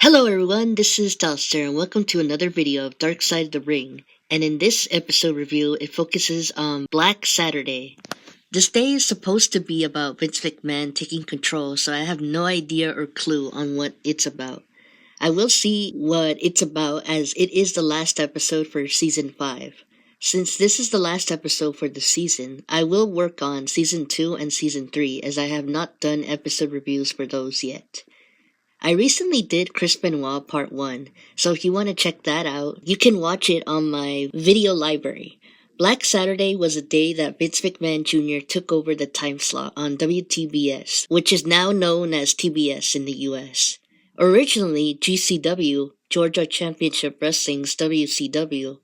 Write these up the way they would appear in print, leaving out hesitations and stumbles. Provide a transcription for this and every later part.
Hello everyone, this is Dalster and welcome to another video of Dark Side of the Ring. And in this episode review, it focuses on Black Saturday. This day is supposed to be about Vince McMahon taking control, so I have no idea or clue on what it's about. I will see what it's about as it is the last episode for season 5. Since this is the last episode for the season, I will work on season 2 and season 3 as I have not done episode reviews for those yet. I recently did Chris Benoit Part 1, so if you want to check that out, you can watch it on my video library. Black Saturday was a day that Vince McMahon Jr. took over the time slot on WTBS, which is now known as TBS in the US. Originally, GCW, Georgia Championship Wrestling's WCW,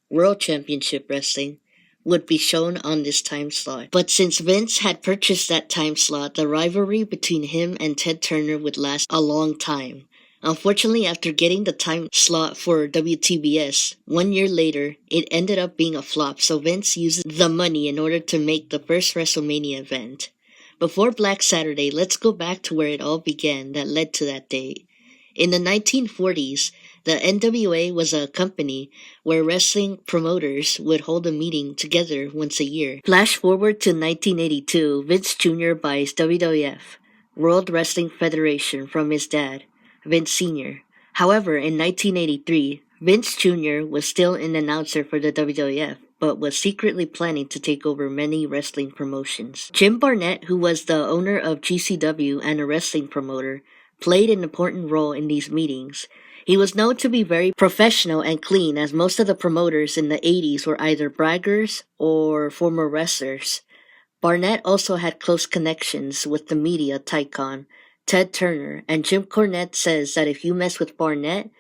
World Championship Wrestling, would be shown on this time slot. But since Vince had purchased that time slot, the rivalry between him and Ted Turner would last a long time. Unfortunately, after getting the time slot for WTBS, 1 year later, it ended up being a flop, so Vince used the money in order to make the first WrestleMania event. Before Black Saturday, let's go back to where it all began that led to that date. In the 1940s, the NWA was a company where wrestling promoters would hold a meeting together once a year. Flash forward to 1982, Vince Jr. buys WWF, World Wrestling Federation, from his dad, Vince Sr. However, in 1983, Vince Jr. was still an announcer for the WWF, but was secretly planning to take over many wrestling promotions. Jim Barnett, who was the owner of GCW and a wrestling promoter, played an important role in these meetings. He was known to be very professional and clean, as most of the promoters in the 80s were either braggers or former wrestlers. Barnett also had close connections with the media tycoon, Ted Turner, and Jim Cornette says that if you mess with Barnett,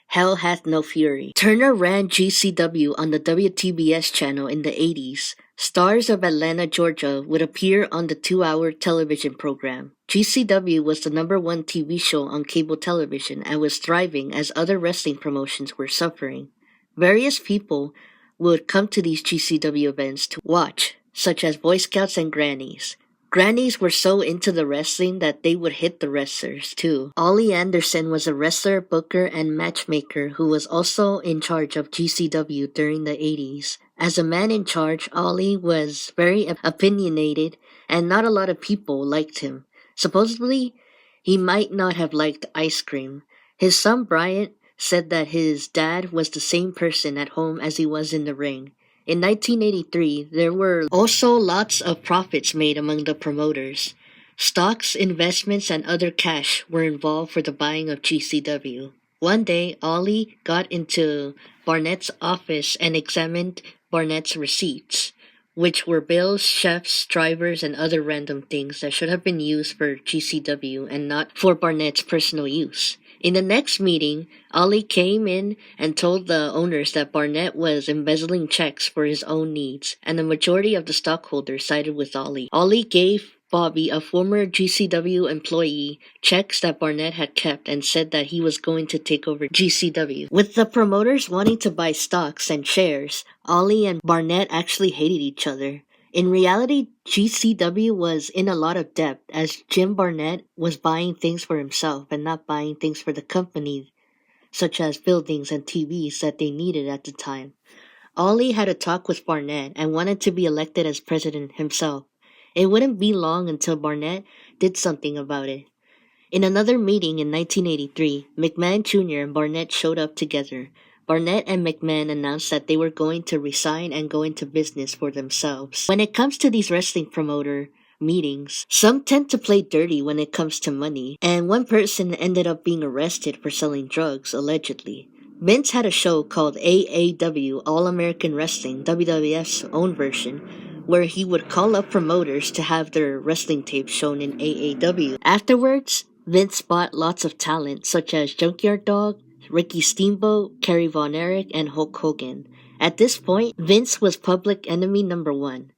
hell hath no fury. Turner ran GCW on the WTBS channel in the 80s. Stars of Atlanta, Georgia would appear on the 2-hour television program. GCW was the #1 TV show on cable television and was thriving as other wrestling promotions were suffering. Various people would come to these GCW events to watch, such as Boy Scouts and Grannies. Grannies were so into the wrestling that they would hit the wrestlers too. Ole Anderson was a wrestler, booker, and matchmaker who was also in charge of GCW during the 80s. As a man in charge, Ole was very opinionated and not a lot of people liked him. Supposedly, he might not have liked ice cream. His son Bryant said that his dad was the same person at home as he was in the ring. In 1983, there were also lots of profits made among the promoters. Stocks, investments, and other cash were involved for the buying of GCW. One day, Ollie got into Barnett's office and examined Barnett's receipts, which were bills, chefs, drivers, and other random things that should have been used for GCW and not for Barnett's personal use. In the next meeting, Ollie came in and told the owners that Barnett was embezzling checks for his own needs, and the majority of the stockholders sided with Ollie. Ollie gave Bobby, a former GCW employee, checks that Barnett had kept and said that he was going to take over GCW. With the promoters wanting to buy stocks and shares, Ollie and Barnett actually hated each other. In reality, GCW was in a lot of debt as Jim Barnett was buying things for himself and not buying things for the company, such as buildings and TVs that they needed at the time. Ollie had a talk with Barnett and wanted to be elected as president himself. It wouldn't be long until Barnett did something about it. In another meeting in 1983, McMahon Jr. and Barnett showed up together. Barnett and McMahon announced that they were going to resign and go into business for themselves. When it comes to these wrestling promoter meetings, some tend to play dirty when it comes to money, and one person ended up being arrested for selling drugs, allegedly. Vince had a show called AAW, All American Wrestling, WWF's own version, where he would call up promoters to have their wrestling tapes shown in AAW. Afterwards, Vince bought lots of talent such as Junkyard Dog, Ricky Steamboat, Kerry Von Erich, and Hulk Hogan. At this point, Vince was public enemy #1.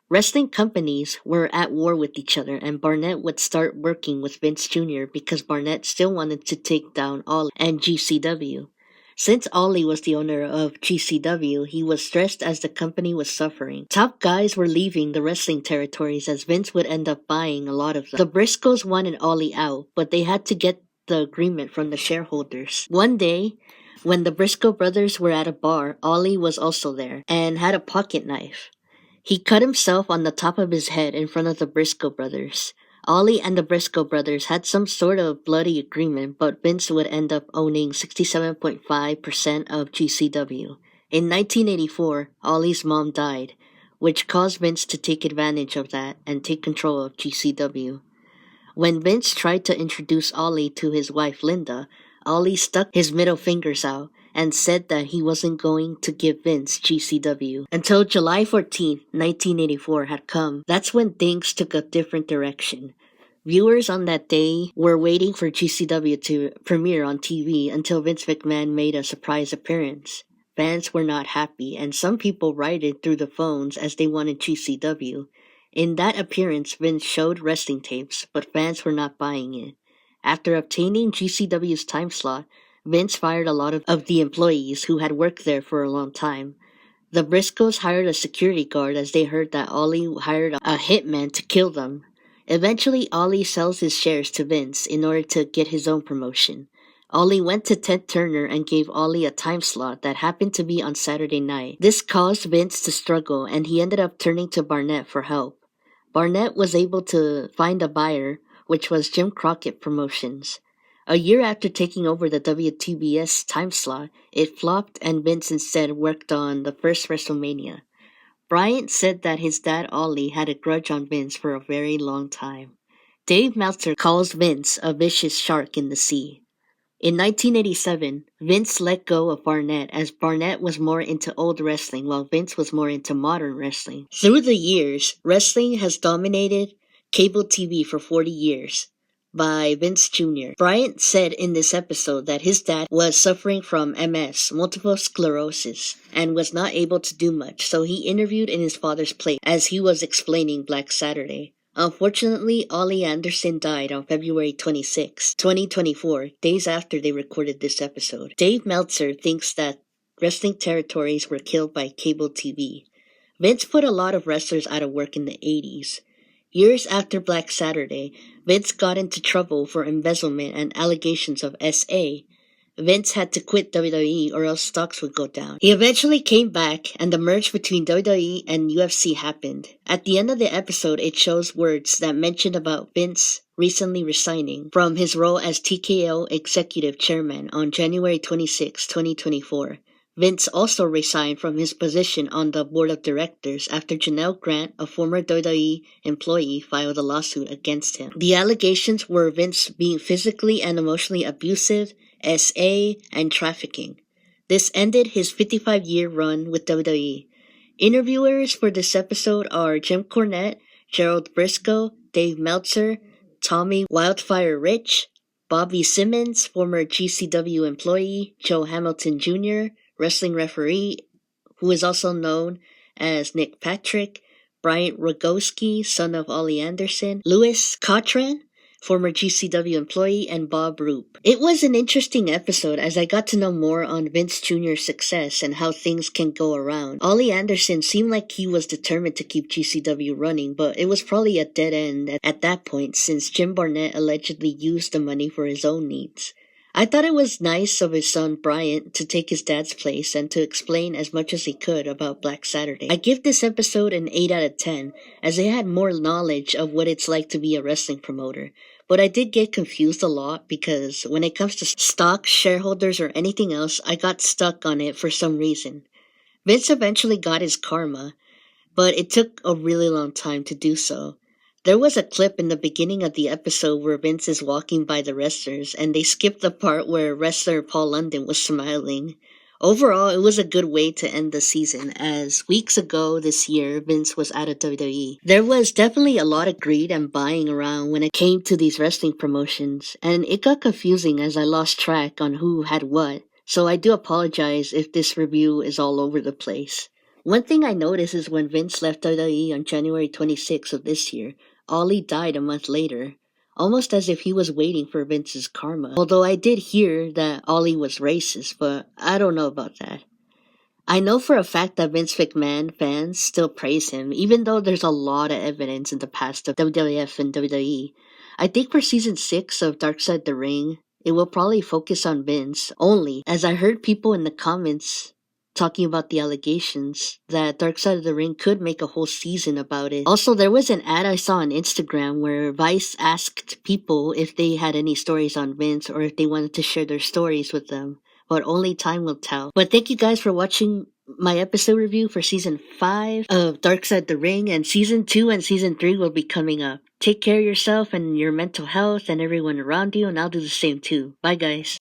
Wrestling companies were at war with each other, and Barnett would start working with Vince Jr. because Barnett still wanted to take down Ollie and GCW. Since Ollie was the owner of GCW, he was stressed as the company was suffering. Top guys were leaving the wrestling territories as Vince would end up buying a lot of them. The Briscoes wanted Ollie out, but they had to get the agreement from the shareholders. One day, when the Briscoe brothers were at a bar, Ollie was also there and had a pocket knife. He cut himself on the top of his head in front of the Briscoe brothers. Ollie and the Briscoe brothers had some sort of bloody agreement, but Vince would end up owning 67.5% of GCW. In 1984, Ollie's mom died, which caused Vince to take advantage of that and take control of GCW. When Vince tried to introduce Ollie to his wife Linda, Ollie stuck his middle fingers out and said that he wasn't going to give Vince GCW. Until July 14, 1984 had come, that's when things took a different direction. Viewers on that day were waiting for GCW to premiere on TV until Vince McMahon made a surprise appearance. Fans were not happy, and some people rioted through the phones as they wanted GCW. In that appearance, Vince showed wrestling tapes, but fans were not buying it. After obtaining GCW's time slot, Vince fired a lot of the employees who had worked there for a long time. The Briscoes hired a security guard as they heard that Ollie hired a hitman to kill them. Eventually, Ollie sells his shares to Vince in order to get his own promotion. Ollie went to Ted Turner and gave Ollie a time slot that happened to be on Saturday night. This caused Vince to struggle, and he ended up turning to Barnett for help. Barnett was able to find a buyer, which was Jim Crockett Promotions. A year after taking over the WTBS time slot, it flopped and Vince instead worked on the first WrestleMania. Bryant said that his dad Ollie had a grudge on Vince for a very long time. Dave Meltzer calls Vince a vicious shark in the sea. In 1987, Vince let go of Barnett as Barnett was more into old wrestling while Vince was more into modern wrestling. Through the years, wrestling has dominated cable TV for 40 years by Vince Jr. Bryant said in this episode that his dad was suffering from MS, multiple sclerosis, and was not able to do much, so he interviewed in his father's place as he was explaining Black Saturday. Unfortunately, Ole Anderson died on February 26, 2024, days after they recorded this episode. Dave Meltzer thinks that wrestling territories were killed by cable TV. Vince put a lot of wrestlers out of work in the 80s. Years after Black Saturday, Vince got into trouble for embezzlement and allegations of SA. Vince had to quit WWE or else stocks would go down. He eventually came back and the merge between WWE and UFC happened. At the end of the episode, it shows words that mention about Vince recently resigning from his role as TKO Executive Chairman on January 26, 2024. Vince also resigned from his position on the board of directors after Janelle Grant, a former WWE employee, filed a lawsuit against him. The allegations were Vince being physically and emotionally abusive, SA, and trafficking. This ended his 55-year run with WWE. Interviewers for this episode are Jim Cornette, Gerald Briscoe, Dave Meltzer, Tommy Wildfire Rich, Bobby Simmons, former GCW employee, Joe Hamilton Jr., wrestling referee, who is also known as Nick Patrick, Bryant Rogowski, son of Ole Anderson, Louis Cottran, former GCW employee, and Bob Roop. It was an interesting episode as I got to know more on Vince Jr.'s success and how things can go around. Ole Anderson seemed like he was determined to keep GCW running, but it was probably a dead end at that point since Jim Barnett allegedly used the money for his own needs. I thought it was nice of his son Bryant to take his dad's place and to explain as much as he could about Black Saturday. I give this episode an 8 out of 10 as they had more knowledge of what it's like to be a wrestling promoter. But I did get confused a lot because when it comes to stocks, shareholders, or anything else, I got stuck on it for some reason. Vince eventually got his karma, but it took a really long time to do so. There was a clip in the beginning of the episode where Vince is walking by the wrestlers, and they skipped the part where wrestler Paul London was smiling. Overall, it was a good way to end the season, as weeks ago this year, Vince was out of WWE. There was definitely a lot of greed and buying around when it came to these wrestling promotions, and it got confusing as I lost track on who had what, so I do apologize if this review is all over the place. One thing I noticed is when Vince left WWE on January 26th of this year, Ollie died a month later, almost as if he was waiting for Vince's karma. Although I did hear that Ollie was racist, but I don't know about that. I know for a fact that Vince McMahon fans still praise him, even though there's a lot of evidence in the past of WWF and WWE. I think for season 6 of Dark Side the Ring, it will probably focus on Vince only, as I heard people in the comments talking about the allegations that Dark Side of the Ring could make a whole season about it. Also, there was an ad I saw on Instagram where Vice asked people if they had any stories on Vince or if they wanted to share their stories with them. But only time will tell. But thank you guys for watching my episode review for season 5 of Dark Side of the Ring, and season 2 and season 3 will be coming up. Take care of yourself and your mental health and everyone around you, and I'll do the same too. Bye guys.